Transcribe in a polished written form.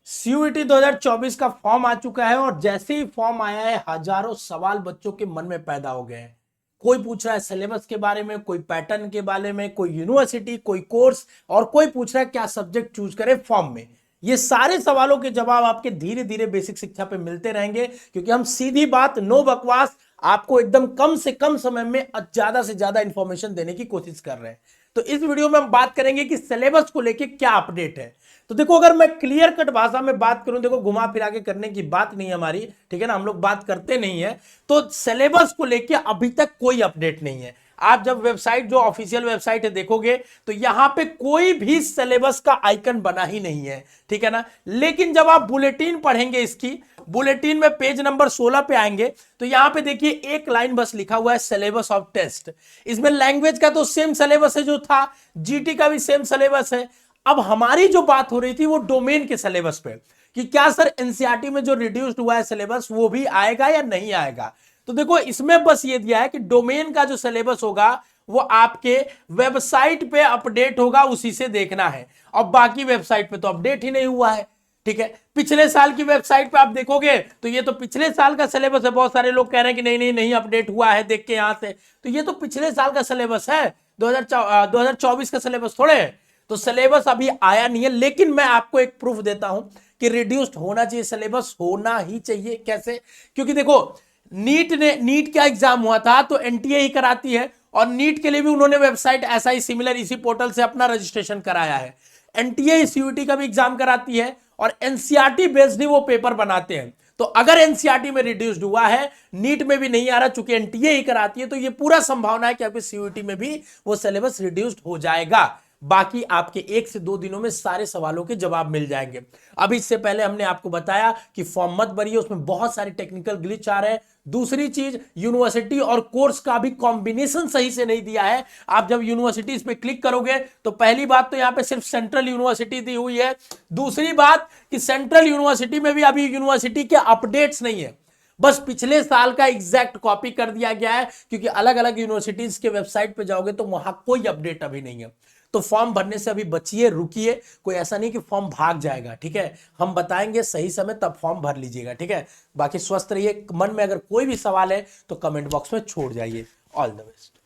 CUET 2024 का form आ चुका है और जैसे ही फॉर्म आया है हजारों सवाल बच्चों के मन में पैदा हो गए हैं। कोई पूछ रहा है सिलेबस के बारे में, कोई पैटर्न के बारे में, कोई यूनिवर्सिटी, कोई कोर्स, और कोई पूछ रहा है क्या सब्जेक्ट चूज करें फॉर्म में। ये सारे सवालों के जवाब आपके धीरे धीरे बेसिक शिक्षा पे मिलते रहेंगे, क्योंकि हम सीधी बात, नो बकवास, आपको एकदम कम से कम समय में ज्यादा से ज्यादा इंफॉर्मेशन देने की कोशिश कर रहे हैं। तो इस वीडियो में हम बात करेंगे कि सिलेबस को लेके क्या अपडेट है। तो देखो, अगर मैं क्लियर कट भाषा में बात करूं, देखो घुमा फिरा के करने की बात नहीं है हमारी, ठीक है ना, हम लोग बात करते नहीं है। तो सिलेबस को लेके अभी तक कोई अपडेट नहीं है। आप जब वेबसाइट, जो ऑफिशियल वेबसाइट है, देखोगे तो यहां पे कोई भी सिलेबस का आइकन बना ही नहीं है, ठीक है ना। लेकिन जब आप बुलेटिन पढ़ेंगे, इसकी बुलेटिन में पेज नंबर 16 पे आएंगे तो यहां पे देखिए एक लाइन बस लिखा हुआ है सिलेबस ऑफ टेस्ट। इसमें लैंग्वेज का तो सेम सिलेबस है जो था, जीटी का भी सेम सिलेबस है। अब हमारी जो बात हो रही थी वो डोमेन के सिलेबस पे, कि क्या सर एनसीईआरटी में जो रिड्यूस्ड हुआ है सिलेबस वो भी आएगा या नहीं आएगा। तो देखो, इसमें बस ये दिया है कि डोमेन का जो सिलेबस होगा वो आपके वेबसाइट पे अपडेट होगा, उसी से देखना है। और बाकी वेबसाइट पे तो अपडेट ही नहीं हुआ है, ठीक है। पिछले साल की वेबसाइट पे आप देखोगे तो ये तो पिछले साल का सिलेबस है। बहुत सारे लोग कह रहे हैं कि नहीं नहीं नहीं अपडेट हुआ है, देख के यहां से, तो ये तो पिछले साल का सिलेबस है, 2024 का सिलेबस थोड़े है। तो सिलेबस अभी आया नहीं है, लेकिन मैं आपको एक प्रूफ देता हूं कि रिड्यूस्ड होना चाहिए, सिलेबस होना ही चाहिए। कैसे? क्योंकि देखो, नीट का एग्जाम हुआ था तो एनटीए ही कराती है, और नीट के लिए भी उन्होंने वेबसाइट ऐसा ही सिमिलर इसी पोर्टल से अपना रजिस्ट्रेशन कराया है। एनटीए सीयूईटी का भी एग्जाम कराती है और एनसीईआरटी बेस्ड ही वो पेपर बनाते हैं। तो अगर एनसीईआरटी में रिड्यूस्ड हुआ है, नीट में भी नहीं आ रहा, चूंकि एनटीए ही कराती है, तो ये पूरा संभावना है कि आपके सीयूईटी में भी वो सिलेबस रिड्यूस्ड हो जाएगा। बाकी आपके 1 से 2 दिनों में सारे सवालों के जवाब मिल जाएंगे। अभी इससे पहले हमने आपको बताया कि फॉर्म मत भरिए, उसमें बहुत सारे टेक्निकल ग्लिच आ रहे हैं। दूसरी चीज, यूनिवर्सिटी और कोर्स का भी कॉम्बिनेशन सही से नहीं दिया है। आप जब यूनिवर्सिटी पे क्लिक करोगे तो पहली बात तो यहां पे सिर्फ सेंट्रल यूनिवर्सिटी दी हुई है। दूसरी बात कि सेंट्रल यूनिवर्सिटी में भी अभी यूनिवर्सिटी के अपडेट्स नहीं है, बस पिछले साल का एग्जैक्ट कॉपी कर दिया गया है, क्योंकि अलग अलग यूनिवर्सिटीज के वेबसाइट पे जाओगे तो वहां कोई अपडेट अभी नहीं है। तो फॉर्म भरने से अभी बचिए, रुकिए। कोई ऐसा नहीं कि फॉर्म भाग जाएगा, ठीक है। हम बताएंगे सही समय, तब फॉर्म भर लीजिएगा, ठीक है। बाकी स्वस्थ रहिए। मन में अगर कोई भी सवाल है तो कमेंट बॉक्स में छोड़ जाइए। All the best.